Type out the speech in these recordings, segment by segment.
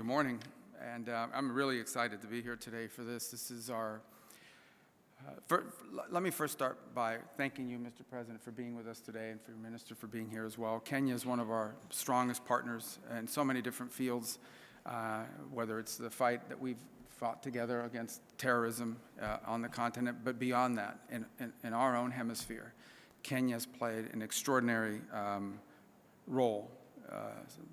Good morning, and I'm really excited to be here today for this. This is our, let me first start by thanking you, Mr. President, for being with us today, and for your minister for being here as well. Kenya is one of our strongest partners in so many different fields, whether it's the fight that we've fought together against terrorism on the continent, but beyond that, in our own hemisphere, Kenya's played an extraordinary role,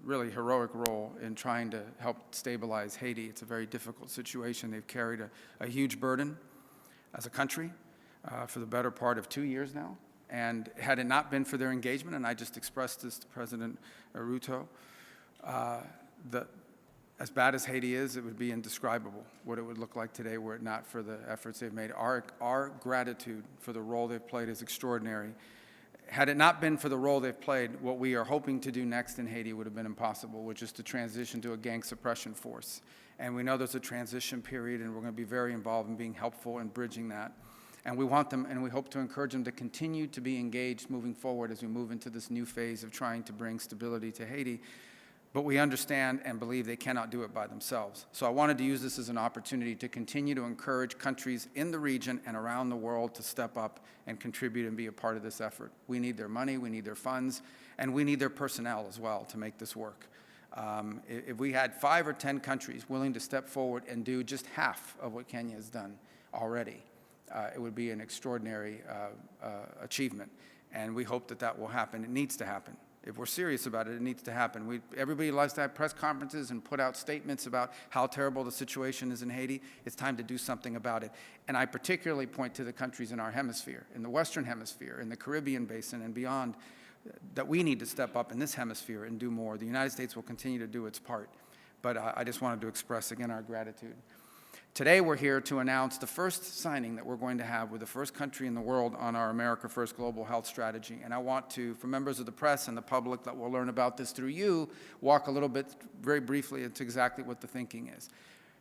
really heroic role in trying to help stabilize Haiti. It's a very difficult situation. They've carried a huge burden as a country for the better part of 2 years now. And had it not been for their engagement, and I just expressed this to President Ruto, as bad as Haiti is, it would be indescribable what it would look like today were it not for the efforts they've made. Our gratitude for the role they've played is extraordinary. Had it not been for the role they've played, what we are hoping to do next in Haiti would have been impossible, which is to transition to a gang suppression force. And we know there's a transition period, and we're going to be very involved in being helpful in bridging that. And we want them, and we hope to encourage them to continue to be engaged moving forward as we move into this new phase of trying to bring stability to Haiti. But we understand and believe they cannot do it by themselves. So I wanted to use this as an opportunity to continue to encourage countries in the region and around the world to step up and contribute and be a part of this effort. We need their money, we need their funds, and we need their personnel as well to make this work. If we had 5 or 10 countries willing to step forward and do just half of what Kenya has done already, it would be an extraordinary achievement. And we hope that that will happen. It needs to happen. If we're serious about it, it needs to happen. Everybody likes to have press conferences and put out statements about how terrible the situation is in Haiti. It's time to do something about it. And I particularly point to the countries in our hemisphere, in the Western Hemisphere, in the Caribbean Basin and beyond, that we need to step up in this hemisphere and do more. The United States will continue to do its part. But I just wanted to express again our gratitude. Today we're here to announce the first signing that we're going to have with the first country in the world on our America First Global Health Strategy. And I want to, for members of the press and the public that will learn about this through you, walk a little bit, very briefly, into exactly what the thinking is.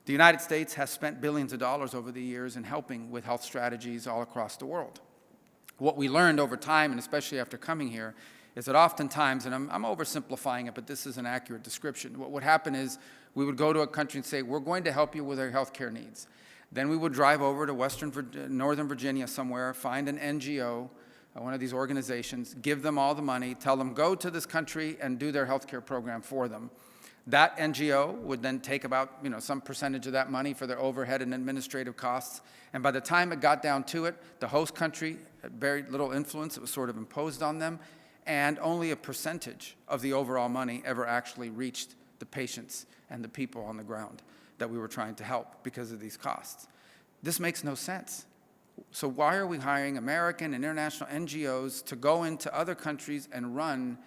The United States has spent billions of dollars over the years in helping with health strategies all across the world. What we learned over time, and especially after coming here, is that oftentimes, and I'm oversimplifying it, but this is an accurate description, what would happen is we would go to a country and say, we're going to help you with our health care needs. Then we would drive over to Northern Virginia somewhere, find an NGO, one of these organizations, give them all the money, tell them go to this country and do their health care program for them. That NGO would then take about some percentage of that money for their overhead and administrative costs. And by the time it got down to it, the host country had very little influence. It was sort of imposed on them. And only a percentage of the overall money ever actually reached the patients and the people on the ground that we were trying to help because of these costs. This makes no sense. So why are we hiring American and international NGOs to go into other countries and run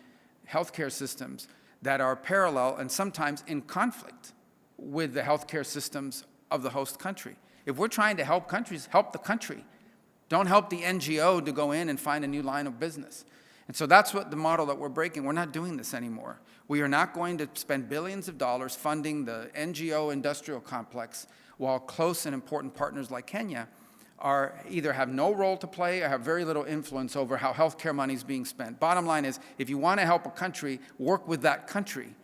healthcare systems that are parallel and sometimes in conflict with the healthcare systems of the host country? If we're trying to help countries, help the country. Don't help the NGO to go in and find a new line of business. And so that's what the model that we're breaking. We're not doing this anymore. We are not going to spend billions of dollars funding the NGO industrial complex while close and important partners like Kenya either have no role to play or have very little influence over how healthcare money is being spent. Bottom line is, if you want to help a country, work with that country,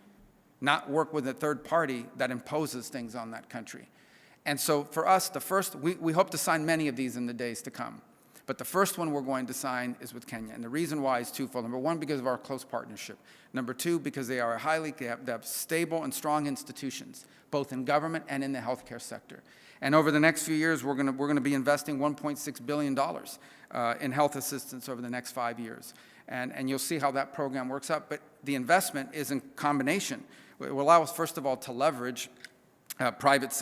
not work with a third party that imposes things on that country. And so for us, we hope to sign many of these in the days to come. But the first one we're going to sign is with Kenya. And the reason why is twofold. Number one, because of our close partnership. Number two, because they have stable and strong institutions, both in government and in the healthcare sector. And over the next few years, we're going to be investing $1.6 billion in health assistance over the next 5 years. And you'll see how that program works out. But the investment is in combination. It will allow us, first of all, to leverage the private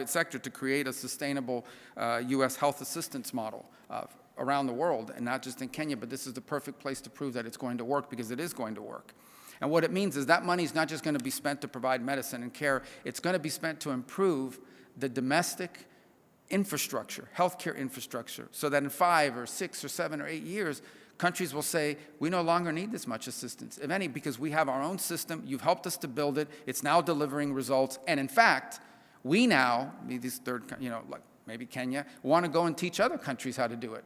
sector to create a sustainable U.S. health assistance model around the world, and not just in Kenya, but this is the perfect place to prove that it's going to work, because it is going to work. And what it means is that money is not just going to be spent to provide medicine and care, it's going to be spent to improve the domestic infrastructure, healthcare infrastructure, so that in 5 or 6 or 7 or 8 years, countries will say, we no longer need this much assistance, if any, because we have our own system, you've helped us to build it, it's now delivering results, and in fact, we now, these like maybe Kenya, want to go and teach other countries how to do it.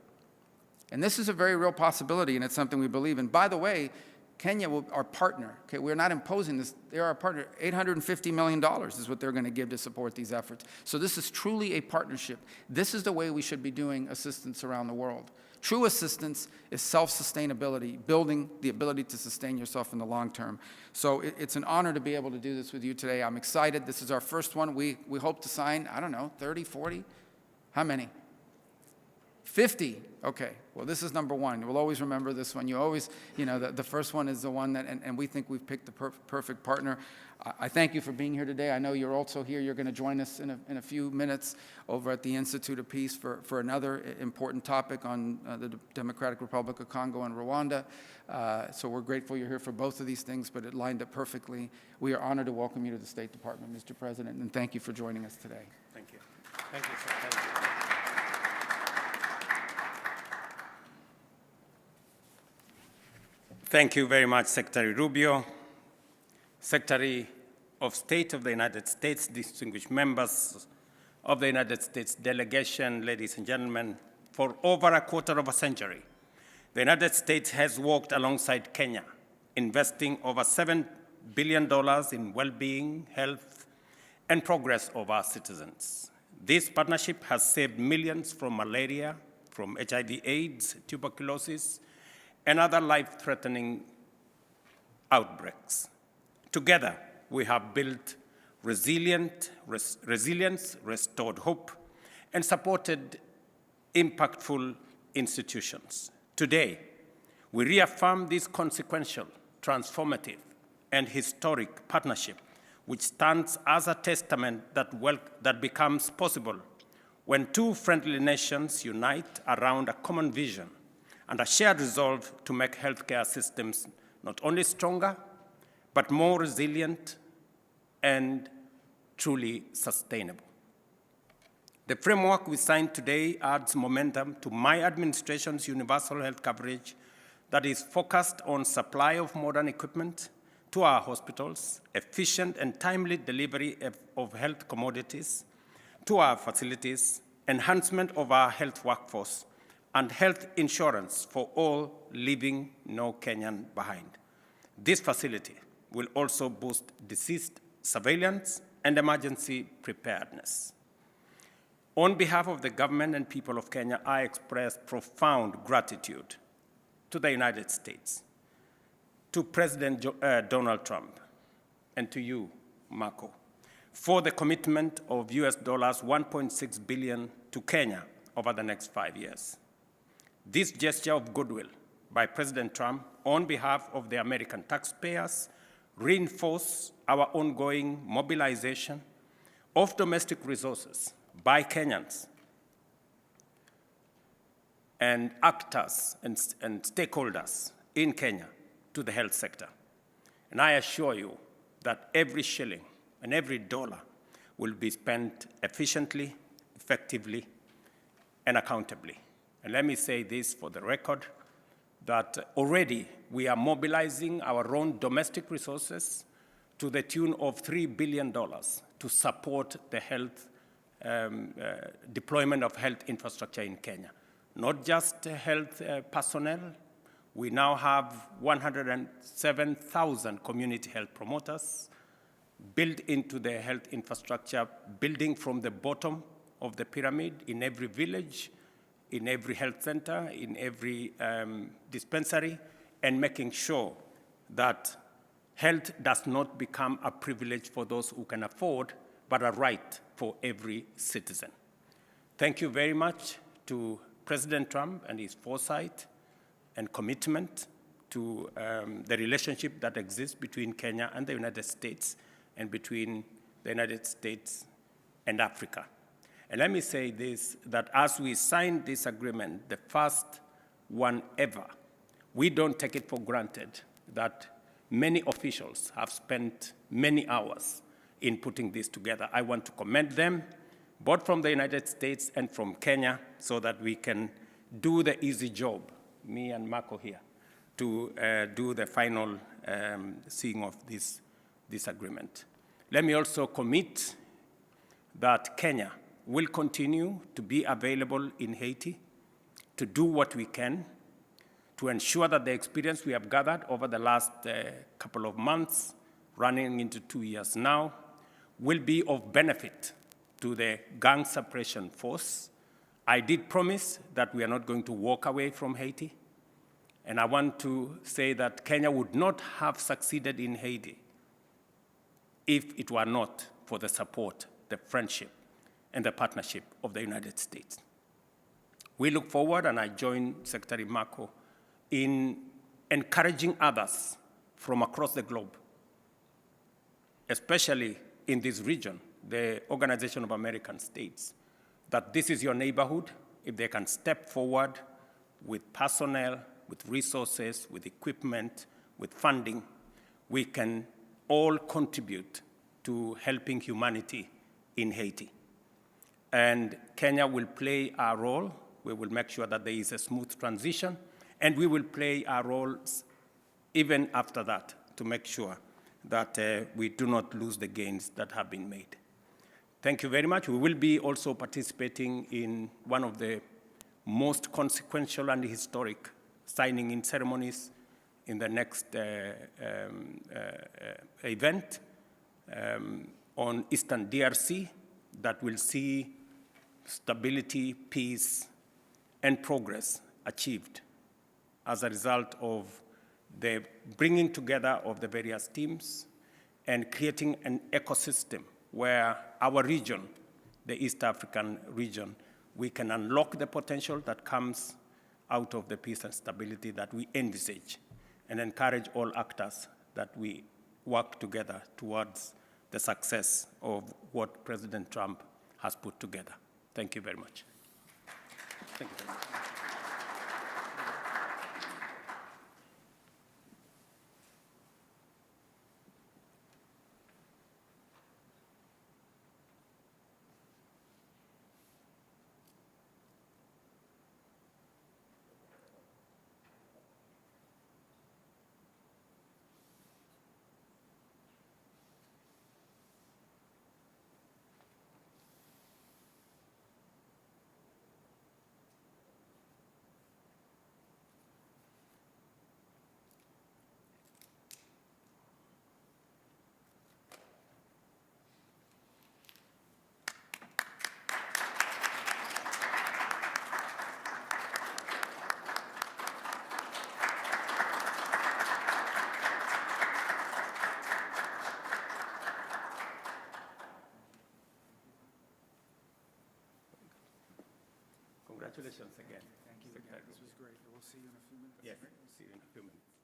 And this is a very real possibility, and it's something we believe in. By the way, Kenya, our partner, okay, we're not imposing this, they're our partner. $850 million is what they're going to give to support these efforts. So this is truly a partnership. This is the way we should be doing assistance around the world. True assistance is self-sustainability, building the ability to sustain yourself in the long term. So it's an honor to be able to do this with you today. I'm excited. This is our first one. We hope to sign, I don't know, 30, 40? How many? 50. Okay. Well, this is number one. We'll always remember this one. You always, you know, the first one is the one that, and we think we've picked the perfect partner. I thank you for being here today. I know you're also here. You're going to join us in a few minutes over at the Institute of Peace for another important topic on the Democratic Republic of Congo and Rwanda. So we're grateful you're here for both of these things, but it lined up perfectly. We are honored to welcome you to the State Department, Mr. President, and thank you for joining us today. Thank you. Thank you, sir. Thank you. Thank you very much, Secretary Rubio, Secretary of State of the United States, distinguished members of the United States delegation, ladies and gentlemen. For over a quarter of a century, the United States has worked alongside Kenya, investing over $7 billion in well-being, health, and progress of our citizens. This partnership has saved millions from malaria, from HIV/AIDS, tuberculosis, and other life-threatening outbreaks. Together, we have built resilience, restored hope, and supported impactful institutions. Today, we reaffirm this consequential, transformative, and historic partnership, which stands as a testament that becomes possible when two friendly nations unite around a common vision and a shared resolve to make healthcare systems not only stronger, but more resilient and truly sustainable. The framework we signed today adds momentum to my administration's universal health coverage that is focused on supply of modern equipment to our hospitals, efficient and timely delivery of health commodities to our facilities, enhancement of our health workforce, and health insurance for all, leaving no Kenyan behind. This facility will also boost disease surveillance and emergency preparedness. On behalf of the government and people of Kenya, I express profound gratitude to the United States, to President Donald Trump, and to you, Marco, for the commitment of US dollars 1.6 billion to Kenya over the next 5 years. This gesture of goodwill by President Trump on behalf of the American taxpayers reinforce our ongoing mobilization of domestic resources by Kenyans and actors and stakeholders in Kenya to the health sector. And I assure you that every shilling and every dollar will be spent efficiently, effectively, and accountably. And let me say this for the record, that already we are mobilizing our own domestic resources to the tune of $3 billion to support the health deployment of health infrastructure in Kenya. Not just health personnel. We now have 107,000 community health promoters built into the health infrastructure, building from the bottom of the pyramid in every village, in every health center, in every dispensary, and making sure that health does not become a privilege for those who can afford, but a right for every citizen. Thank you very much to President Trump and his foresight and commitment to the relationship that exists between Kenya and the United States and between the United States and Africa. And let me say this, that as we signed this agreement, the first one ever, we don't take it for granted that many officials have spent many hours in putting this together. I want to commend them, both from the United States and from Kenya, so that we can do the easy job, me and Marco here, to do the final seeing of this agreement. Let me also commit that Kenya will continue to be available in Haiti to do what we can to ensure that the experience we have gathered over the last couple of months, running into 2 years now, will be of benefit to the gang suppression force. I did promise that we are not going to walk away from Haiti. And I want to say that Kenya would not have succeeded in Haiti if it were not for the support, the friendship, and the partnership of the United States. We look forward, and I join Secretary Marco in encouraging others from across the globe, especially in this region, the Organization of American States, that this is your neighborhood. If they can step forward with personnel, with resources, with equipment, with funding, we can all contribute to helping humanity in Haiti. And Kenya will play our role. We will make sure that there is a smooth transition, and we will play our roles even after that to make sure that we do not lose the gains that have been made. Thank you very much. We will be also participating in one of the most consequential and historic signing in ceremonies in the next event on Eastern DRC that will see stability, peace, and progress achieved as a result of the bringing together of the various teams and creating an ecosystem where our region, the East African region, we can unlock the potential that comes out of the peace and stability that we envisage, and encourage all actors that we work together towards the success of what President Trump has put together. Thank you very much. Thank you very much. Congratulations again. Thank you again. This was great. We'll see you in a few minutes. Yes, we'll see you in a few minutes.